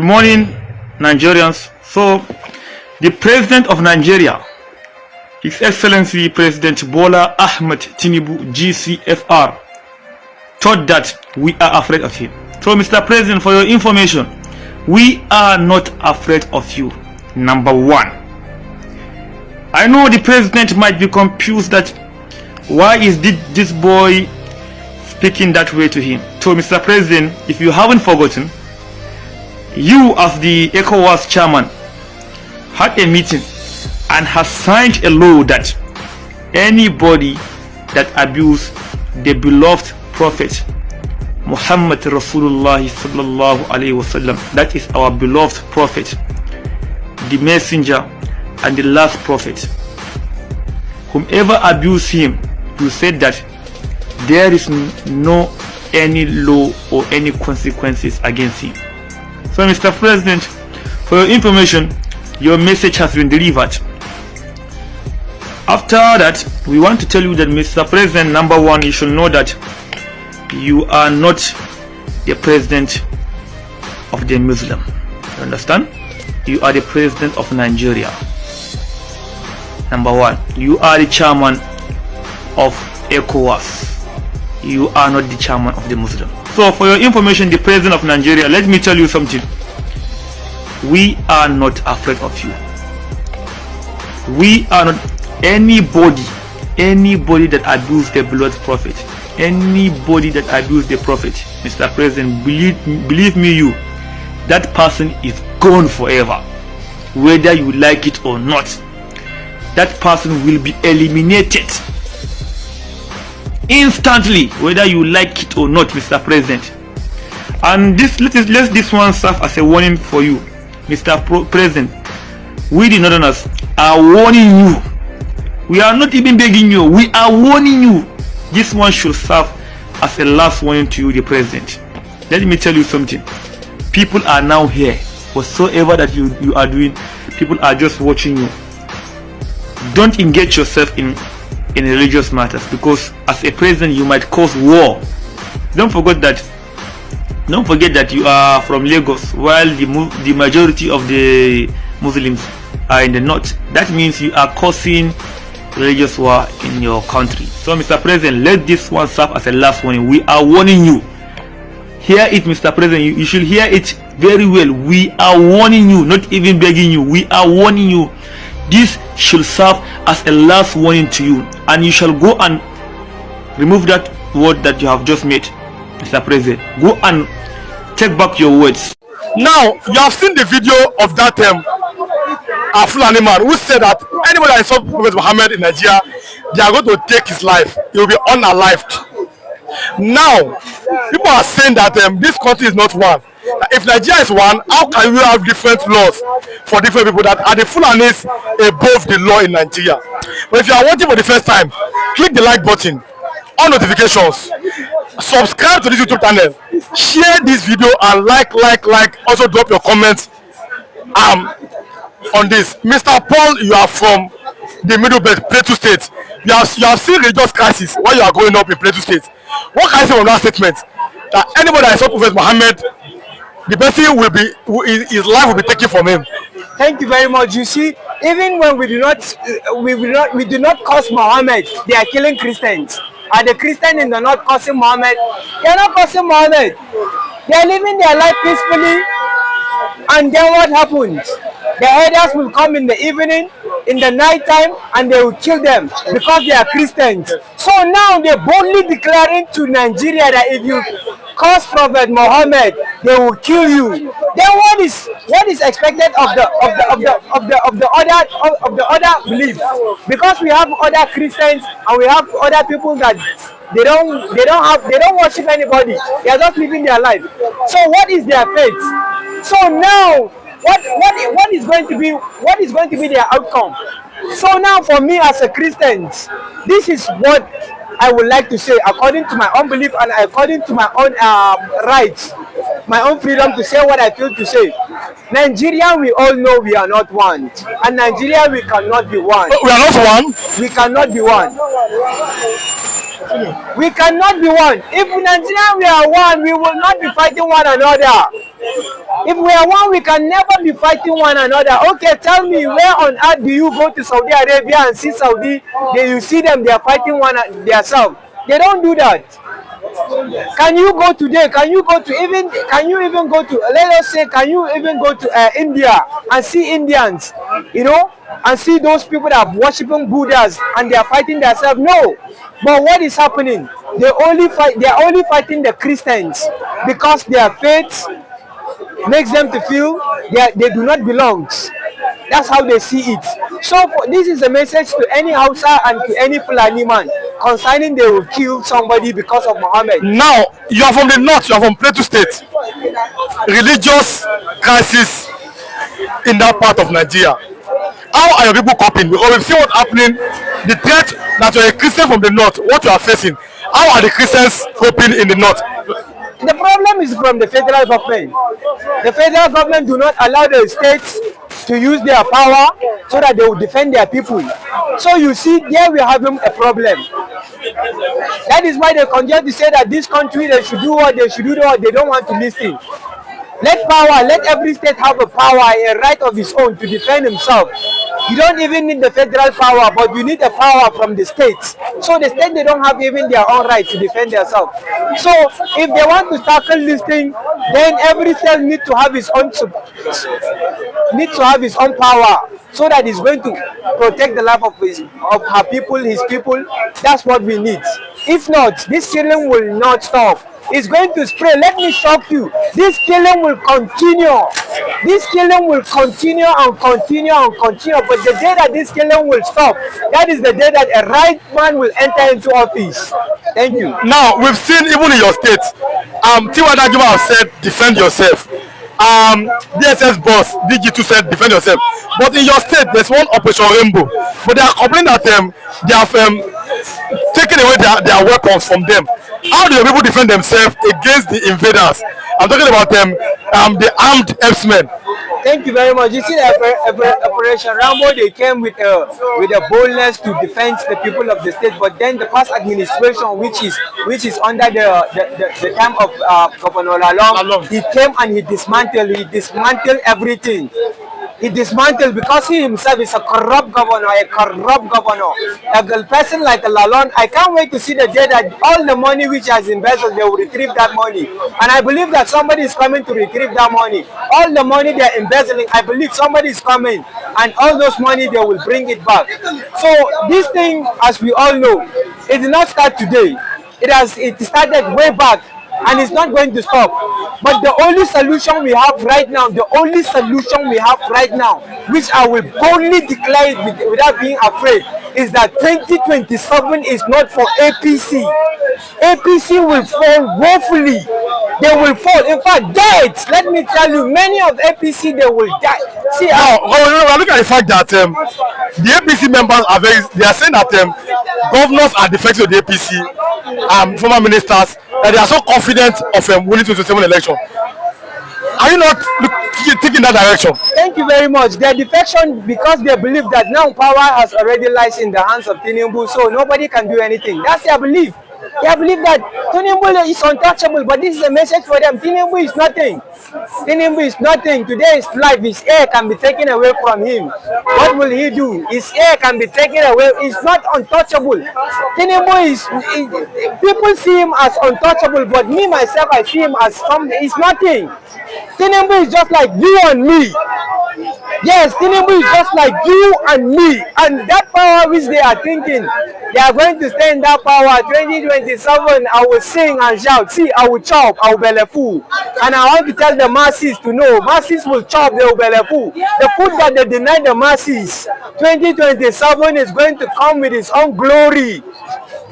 morning, Nigerians. So, the President of Nigeria, His Excellency President Bola Ahmed Tinubu, GCFR, thought that we are afraid of him. So, Mr. President, for your information, we are not afraid of you. Number one, I know the President might be confused that why is this boy speaking that way to him. So, Mr. President, if you haven't forgotten, you as the ECOWAS chairman had a meeting and has signed a law that anybody that abuse the beloved prophet Muhammad Rasulullah sallallahu alaihi wasallam, that is our beloved prophet, the messenger and the last prophet, whomever abuse him, you said that there is no any law or any consequences against him. So, Mr. President, for your information, your message has been delivered. After that, we want to tell you that, Mr. President, number one, you should know that you are not the president of the Muslim. You understand? You are the president of Nigeria. Number one, you are the chairman of ECOWAS. You are not the chairman of the Muslim. So, for your information, the president of Nigeria, let me tell you something. We are not afraid of you. We are not anybody that abused the beloved prophet, anybody that abused the prophet, Mr. President, believe me, you, that person is gone forever. Whether you like it or not, that person will be eliminated instantly, whether you like it or not, Mr. President. And let this one serve as a warning for you, Mr. President. We the Northerners are warning you. We are not even begging you, we are warning you. This one should serve as a last warning to you, the President. Let me tell you something. People are now here. Whatsoever that you are doing, people are just watching you. Don't engage yourself in religious matters, because as a president you might cause war. Don't forget that you are from Lagos, while the majority of the Muslims are in the north. That means you are causing religious war in your country. So, Mr. President, let this one serve as a last warning. We are warning you. Hear it, Mr. President. You should hear it very well. We are warning you, not even begging you. We are warning you. This should serve as a last warning to you, and you shall go and remove that word that you have just made, Mr. President. Go and take back your words. Now, you have seen the video of that Fulani man who said that anybody that saw Prophet Muhammad in Nigeria, they are going to take his life. He will be unalived. Now, people are saying that this country is not one. If Nigeria is one, how can you have different laws for different people that are the Fulanis above the law in Nigeria? But if you are watching for the first time, click the like button, on notifications, subscribe to this YouTube channel, share this video, and like. Also drop your comments on this. Mr. Paul, you are from the Middle Belt, Plateau State. You have seen religious crisis while you are growing up in Plateau State. What can I say on that statement? That anybody that saw Prophet Muhammad, the person will be, his life will be taken from him. Thank you very much. You see, even when we do not curse Muhammad, they are killing Christians. Are the Christians in the north cursing Muhammad? They are not cursing Muhammad. They are living their life peacefully. And then what happens? The elders will come in the evening, in the night time, and they will kill them because they are Christians. So now they're boldly declaring to Nigeria that if you curse Prophet Muhammad, they will kill you. Then what is expected of the other belief? Because we have other Christians and we have other people that they don't worship anybody. They are just living their life. So what is their faith? So now what is going to be their outcome? So now for me as a Christian, this is what I would like to say according to my own belief and according to my own rights, my own freedom to say what I feel to say. Nigeria, we all know we are not one, and Nigeria we cannot be one. We are not one. We cannot be one. We cannot be one. If Nigeria we are one, we will not be fighting one another. If we are one, we can never be fighting one another. Okay, tell me, where on earth do you go to Saudi Arabia and see Saudi? You see them, they are fighting one themselves. They don't do that. Can you go today? Can you even go to, let us say, can you even go to India and see Indians, you know, and see those people that are worshiping Buddhas and they are fighting themselves? No. But what is happening? They are only fighting the Christians because their faith makes them to feel they do not belong. That's how they see it. So this is a message to any Hausa and to any Fulani man concerning they will kill somebody because of Muhammad. Now, you are from the north, you are from Plateau State. Religious crisis in that part of Nigeria. How are your people coping? Because we've seen what's happening, the threat that you're a Christian from the north, what you are facing. How are the Christians coping in the north? The problem is from the federal government. The federal government do not allow the states to use their power so that they will defend their people. So you see, there we are having a problem. That is why they continue to say that this country, they should do what they should do, what they don't want to listen. Let every state have a power, a right of its own to defend himself. You don't even need the federal power, but you need the power from the states. So the state, they don't have even their own right to defend themselves. So if they want to tackle this thing, then every state needs to have its own power, so that it's going to protect the life of her people, his people. That's what we need. If not, this killing will not stop. It's going to spread. Let me shock you. This killing will continue. This killing will continue and continue and continue. But the day that this killing will stop, that is the day that a right man will enter into office. Thank you. Now, we've seen even in your state, Tiwada Juma have said, defend yourself. DSS boss, DG2 said, defend yourself. But in your state, there's one Operation Rainbow. But they are complaining that they have taken away their weapons from them. How do your people defend themselves against the invaders? I'm talking about the armed herdsmen. Thank you very much. You see, Operation Rambo, they came with a boldness to defend the people of the state. But then the past administration, which is under the time of Governor Lalong, he came and he dismantled everything. He dismantled because he himself is a corrupt governor, a person like a Lalon. I can't wait to see the day that all the money which has invested, they will retrieve that money. And I believe that somebody is coming to retrieve that money. All the money they are embezzling, I believe somebody is coming, and all those money, they will bring it back. So this thing, as we all know, it did not start today. It started way back. And it's not going to stop. But the only solution we have right now, which I will boldly declare it without being afraid, is that 2027 is not for APC. APC will fall woefully. They will fall. In fact, dead. Let me tell you, many of APC, they will die. See, now, look at the fact that the APC members they are saying that governors are defective of the APC, former ministers, that they are so confident of winning 2027 election. Are you not thinking that direction? Thank you very much. Their defection because they believe that now power has already lies in the hands of Tinubu, so nobody can do anything. That's their belief. They believe that Tinubu is untouchable, but this is a message for them. Tinubu is nothing. Tinubu is nothing. Today his life, his air can be taken away from him. What will he do? His air can be taken away. He's not untouchable. Tinubu people see him as untouchable, but me myself, I see him as something. He's nothing. Tinubu is just like you and me. Yes, Tinubu is just like you and me. And that power which they are thinking, they are going to stay in that power. 2027, I will sing and shout. See, I will chop, I will belly full. And I want to tell the masses to know, masses will chop, they will belly full. The food that they deny the masses, 2027 is going to come with its own glory.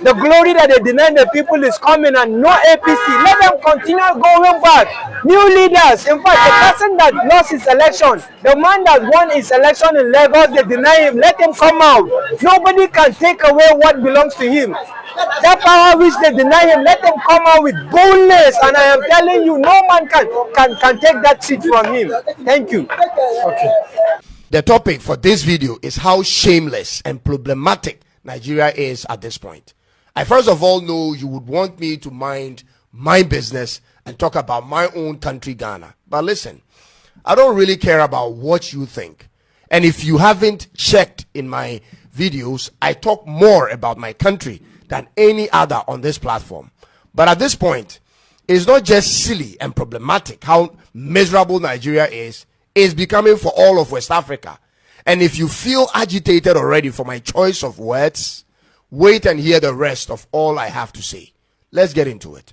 The glory that they deny the people is coming, and no APC. Let them continue going back. New leaders. In fact, the person that lost his election, the man that won his election in Lagos, they deny him. Let him come out. Nobody can take away what belongs to him. That power which they deny him, let them come out with boldness. And I am telling you, no man can take that seat from him. Thank you. Okay. The topic for this video is how shameless and problematic Nigeria is at this point. I first of all know you would want me to mind my business and talk about my own country, Ghana. But listen, I don't really care about what you think. And if you haven't checked in my videos, I talk more about my country than any other on this platform. But at this point, it's not just silly and problematic how miserable Nigeria is. It's becoming for all of West Africa. And if you feel agitated already for my choice of words, wait and hear the rest of all I have to say. Let's get into it.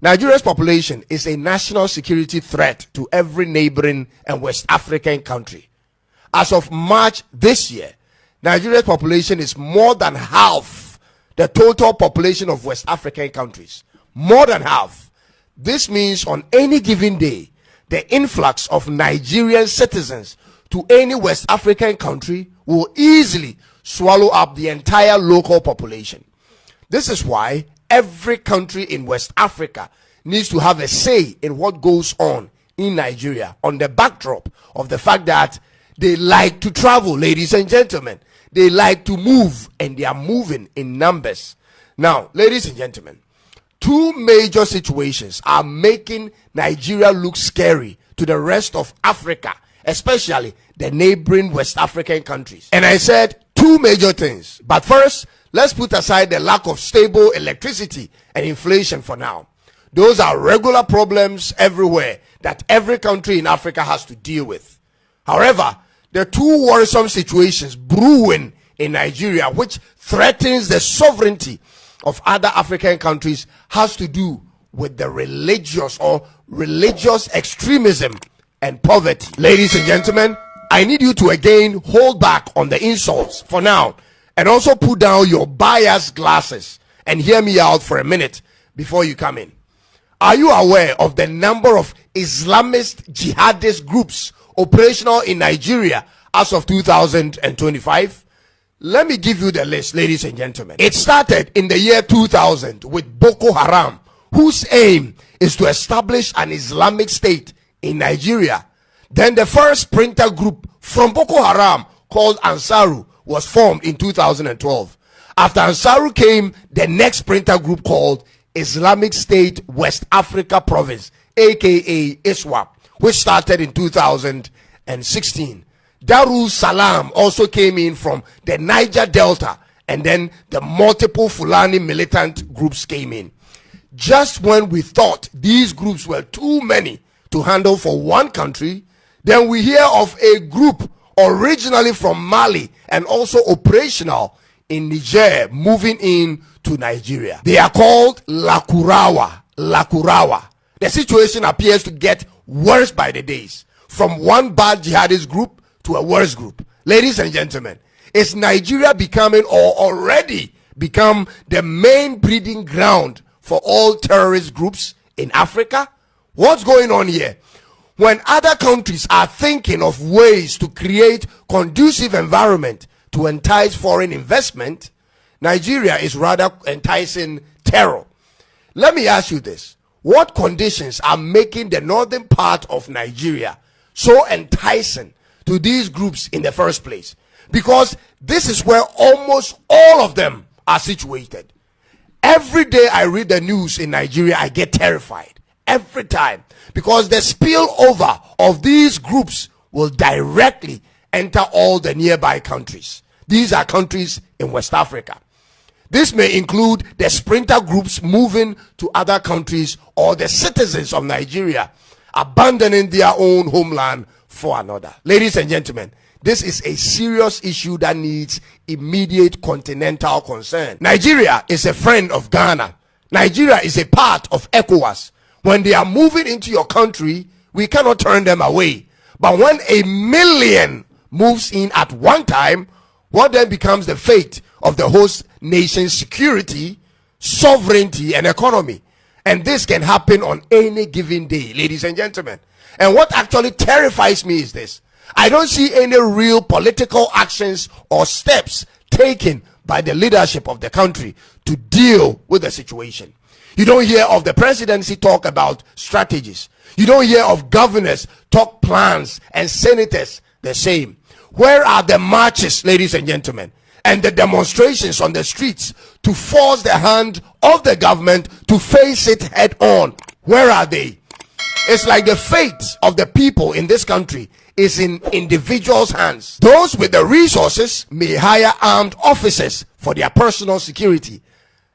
Nigeria's population is a national security threat to every neighboring and West African country. As of March this year, Nigeria's population is more than half the total population of West African countries. More than half. This means on any given day, the influx of Nigerian citizens to any West African country will easily swallow up the entire local population. This is why every country in West Africa needs to have a say in what goes on in Nigeria, on the backdrop of the fact that they like to travel, ladies and gentlemen. They like to move, and they are moving in numbers. Now, ladies and gentlemen, two major situations are making Nigeria look scary to the rest of Africa, especially the neighboring West African countries. And I said two major things. But first, let's put aside the lack of stable electricity and inflation for now. Those are regular problems everywhere that every country in Africa has to deal with. However, the two worrisome situations brewing in Nigeria, which threatens the sovereignty of other African countries, has to do with the religious extremism and poverty. Ladies and gentlemen, I need you to again hold back on the insults for now, and also put down your biased glasses and hear me out for a minute before you come in. Are you aware of the number of Islamist jihadist groups operational in Nigeria as of 2025? Let me give you the list, ladies and gentlemen. It started in the year 2000 with Boko Haram, whose aim is to establish an Islamic state in Nigeria. Then the first splinter group from Boko Haram, called Ansaru, was formed in 2012. After Ansaru came the next splinter group called Islamic State West Africa Province, aka ISWAP, which started in 2016. Darul Salam also came in from the Niger Delta, and then the multiple Fulani militant groups came in. Just when we thought these groups were too many to handle for one country, then we hear of a group originally from Mali and also operational in Niger moving in to Nigeria. They are called Lakurawa. The situation appears to get worse by the days, from one bad jihadist group to a worse group. Ladies and gentlemen, is Nigeria becoming, or already become, the main breeding ground for all terrorist groups in Africa? What's going on here? When other countries are thinking of ways to create conducive environment to entice foreign investment, Nigeria is rather enticing terror. Let me ask you this. What conditions are making the northern part of Nigeria so enticing to these groups in the first place? Because this is where almost all of them are situated. Every day I read the news in Nigeria, I get terrified. Every time. Because the spillover of these groups will directly enter all the nearby countries. These are countries in West Africa. This may include the splinter groups moving to other countries, or the citizens of Nigeria abandoning their own homeland for another. Ladies and gentlemen, this is a serious issue that needs immediate continental concern. Nigeria is a friend of Ghana. Nigeria is a part of ECOWAS. When they are moving into your country, we cannot turn them away. But when 1 million moves in at one time, what then becomes the fate of the host nation's security, sovereignty, and economy? And this can happen on any given day, ladies and gentlemen. And what actually terrifies me is this. I don't see any real political actions or steps taken by the leadership of the country to deal with the situation. You don't hear of the presidency talk about strategies. You don't hear of governors talk plans, and senators the same. Where are the marches, ladies and gentlemen, and the demonstrations on the streets to force the hand of the government to face it head on? Where are they? It's like the fate of the people in this country is in individuals' hands. Those with the resources may hire armed officers for their personal security,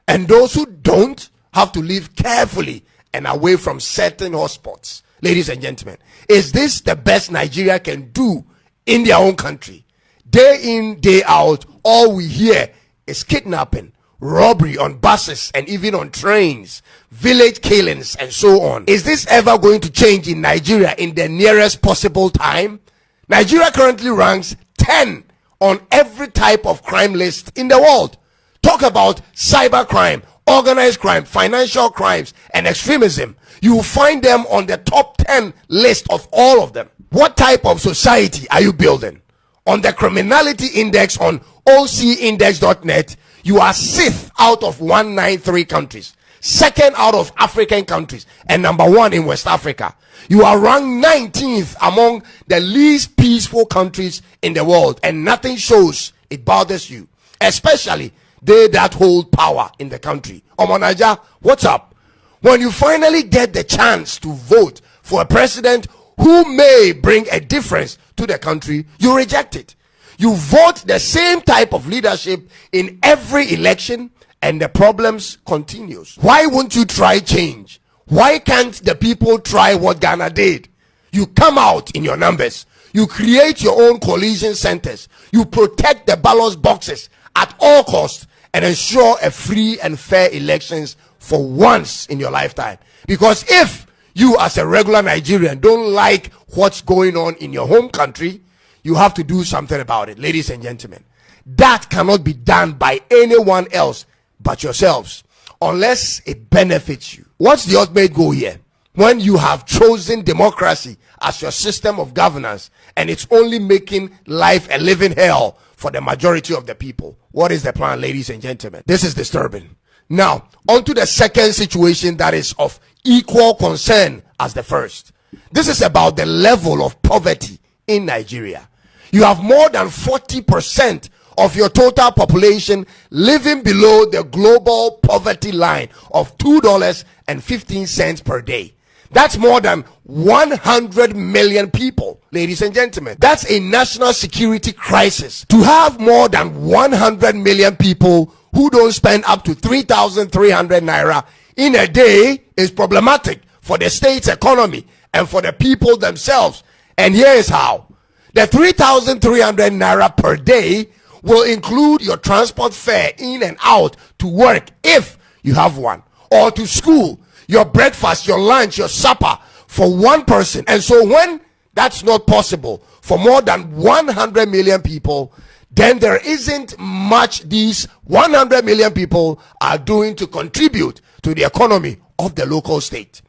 and those who don't have to live carefully and away from certain hotspots. Ladies and gentlemen, is this the best Nigeria can do in their own country? Day in, day out, all we hear is kidnapping, robbery on buses and even on trains, village killings and so on. Is this ever going to change in Nigeria in the nearest possible time? Nigeria currently ranks 10 on every type of crime list in the world. Talk about cybercrime, organized crime, financial crimes, and extremism. You will find them on the top 10 list of all of them. What type of society are you building? On the criminality index on ocindex.net, you are 6th out of 193 countries, 2nd out of African countries, and number 1 in West Africa. You are ranked 19th among the least peaceful countries in the world, and nothing shows it bothers you, especially they that hold power in the country. Omanaja, what's up? When you finally get the chance to vote for a president who may bring a difference to the country, you reject it. You vote the same type of leadership in every election, and the problems continues. Why won't you try change? Why can't the people try what Ghana did? You come out in your numbers. You create your own coalition centers. You protect the ballot boxes at all costs and ensure a free and fair elections for once in your lifetime. Because if you as a regular Nigerian don't like what's going on in your home country, you have to do something about it, ladies and gentlemen. That cannot be done by anyone else but yourselves, unless it benefits you. What's the ultimate goal here? When you have chosen democracy as your system of governance and it's only making life a living hell for the majority of the people, what is the plan, ladies and gentlemen? This is disturbing. Now, on to the second situation that is of equal concern as the first. This is about the level of poverty in Nigeria. You have more than 40% of your total population living below the global poverty line of $2.15 per day. That's more than 100 million people, ladies and gentlemen. That's a national security crisis. To have more than 100 million people who don't spend up to 3,300 naira in a day is problematic for the state's economy and for the people themselves. And here is how. The 3,300 naira per day will include your transport fare in and out to work if you have one, or to school, your breakfast, your lunch, your supper for one person. And so when that's not possible for more than 100 million people, then there isn't much these 100 million people are doing to contribute to the economy of the local state.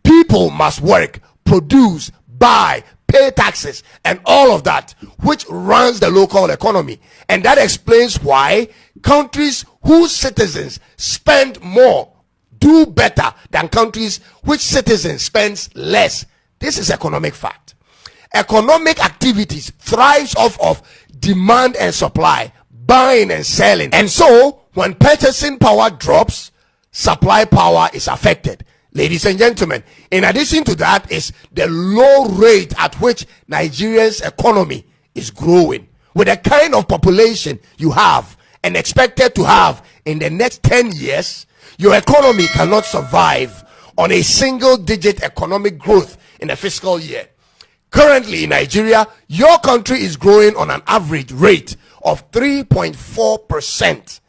People must work, produce, buy, pay taxes, and all of that, which runs the local economy. And that explains why countries whose citizens spend more do better than countries which citizens spends less. This is economic fact. Economic activities thrives off of demand and supply, buying and selling. And so when purchasing power drops, supply power is affected. Ladies and gentlemen, in addition to that is the low rate at which Nigeria's economy is growing. With the kind of population you have and expected to have in the next 10 years, your economy cannot survive on a single-digit economic growth in a fiscal year. Currently in Nigeria, your country is growing on an average rate of 3.4%.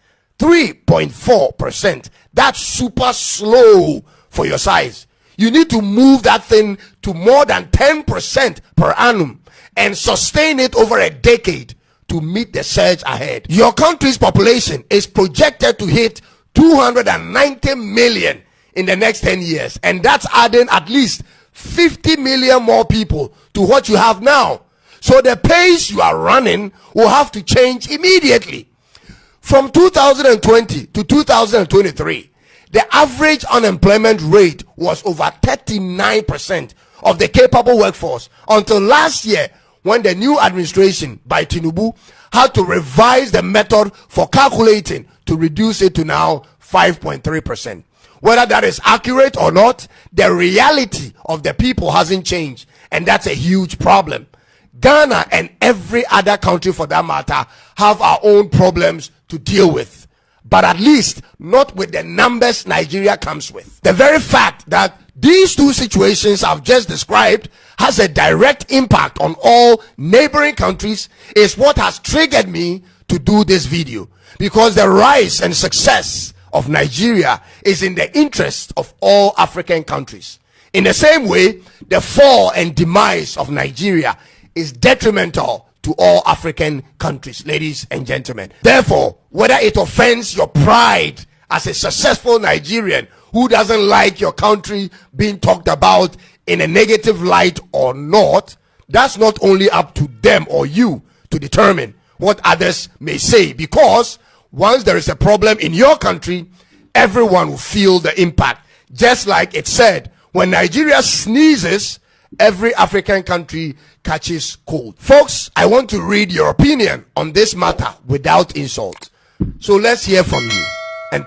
3.4%. That's super slow for your size. You need to move that thing to more than 10% per annum and sustain it over a decade to meet the surge ahead. Your country's population is projected to hit 290 million in the next 10 years, and that's adding at least 50 million more people to what you have now. So the pace you are running will have to change immediately. From 2020 to 2023, the average unemployment rate was over 39% of the capable workforce, until last year when the new administration by Tinubu had to revise the method for calculating to reduce it to now 5.3%. Whether that is accurate or not, the reality of the people hasn't changed, and that's a huge problem. Ghana and every other country for that matter have our own problems to deal with, but at least not with the numbers Nigeria comes with. The very fact that these two situations I've just described has a direct impact on all neighboring countries is what has triggered me to do this video, because the rise and success of Nigeria is in the interest of all African countries. In the same way, the fall and demise of Nigeria is detrimental to all African countries, ladies and gentlemen. Therefore, whether it offends your pride as a successful Nigerian who doesn't like your country being talked about in a negative light or not, that's not only up to them or you to determine what others may say, because once there is a problem in your country, everyone will feel the impact. Just like it said, when Nigeria sneezes, every African country catches cold. Folks, I want to read your opinion on this matter without insult. So let's hear from you. And